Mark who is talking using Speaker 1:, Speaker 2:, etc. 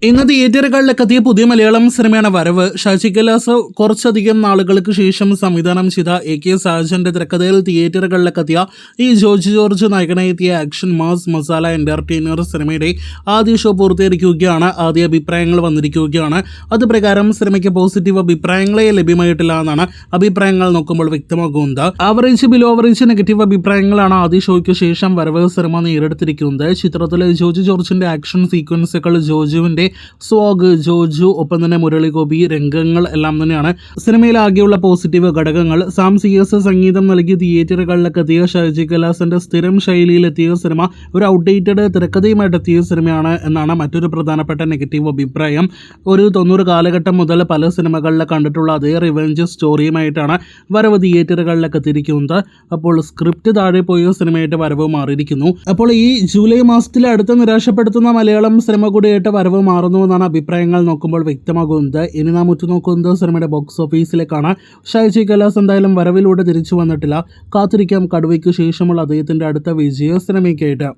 Speaker 1: ഇന്ന് തിയേറ്ററുകളിലെത്തിയ പുതിയ മലയാളം സിനിമയാണ് വരവ്. ഷാജി കൈലാസ് കുറച്ചധികം നാളുകൾക്ക് ശേഷം സംവിധാനം ചെയ്ത AK സാജന്റെ തിരക്കഥയിൽ തിയേറ്ററുകളിലെത്തിയ ഈ ജോർജ് ജോർജ് നായകനെത്തിയ ആക്ഷൻ മാസ് മസാല എന്റർടൈനർ സിനിമയുടെ ആദ്യ ഷോ പൂർത്തീകരിക്കുകയാണ്. ആദ്യ അഭിപ്രായങ്ങൾ വന്നിരിക്കുകയാണ്. അത് പ്രകാരം സിനിമയ്ക്ക് പോസിറ്റീവ് അഭിപ്രായങ്ങളെ ലഭ്യമായിട്ടില്ല എന്നാണ് അഭിപ്രായങ്ങൾ നോക്കുമ്പോൾ വ്യക്തമാകുന്നത്. ആവറേജ് ബിലോ ആവറേജ് നെഗറ്റീവ് അഭിപ്രായങ്ങളാണ് ആദ്യ ഷോയ്ക്ക് ശേഷം വരവ് സിനിമ നേരിടുത്തിരിക്കുന്നത്. ചിത്രത്തിലെ ജോർജ് ജോർജിന്റെ ആക്ഷൻ സീക്വൻസുകൾ, ജോജുവിന്റെ സ്വാഗ്, ജോജു, ഒപ്പം തന്നെ മുരളി ഗോപി രംഗങ്ങൾ എല്ലാം തന്നെയാണ് സിനിമയിലാകെയുള്ള പോസിറ്റീവ് ഘടകങ്ങൾ. സാം CS സംഗീതം നൽകി തിയേറ്ററുകളിലേക്ക് എത്തിയ ഷാജി കൈലാസിന്റെ സ്ഥിരം ശൈലിയിലെത്തിയ സിനിമ ഒരു ഔട്ട്ഡേറ്റഡ് തിരക്കഥയുമായിട്ട് എത്തിയ സിനിമയാണ് എന്നാണ് മറ്റൊരു പ്രധാനപ്പെട്ട നെഗറ്റീവ് അഭിപ്രായം. ഒരു 90 കാലഘട്ടം മുതൽ പല സിനിമകളിൽ കണ്ടിട്ടുള്ള അതേ റിവെഞ്ച് സ്റ്റോറിയുമായിട്ടാണ് വരവ് തിയേറ്ററുകളിലേക്ക് എത്തിയിരിക്കുന്നത്. അപ്പോൾ സ്ക്രിപ്റ്റ് താഴെ പോയ സിനിമയായിട്ട് വരവ് മാറിയിരിക്കുന്നു. അപ്പോൾ ഈ ജൂലൈ മാസത്തിലെ അടുത്ത നിരാശപ്പെടുത്തുന്ന മലയാളം സിനിമ കൂടിയായിട്ട് വരവ് മാറുന്നുവെന്നാണ് അഭിപ്രായങ്ങൾ നോക്കുമ്പോൾ വ്യക്തമാകുന്നത്. ഇനി നാം ഉറ്റുനോക്കുന്നത് സിനിമയുടെ ബോക്സ് ഓഫീസിലേക്കാണ്. ഷാജി കൈലാസ് എന്തായാലും വരവിലൂടെ തിരിച്ചു വന്നിട്ടില്ല. കാത്തിരിക്കാം കടുവയ്ക്ക് ശേഷമുള്ള അദ്ദേഹത്തിന്റെ അടുത്ത വിജയ സിനിമയ്ക്കായിട്ട്.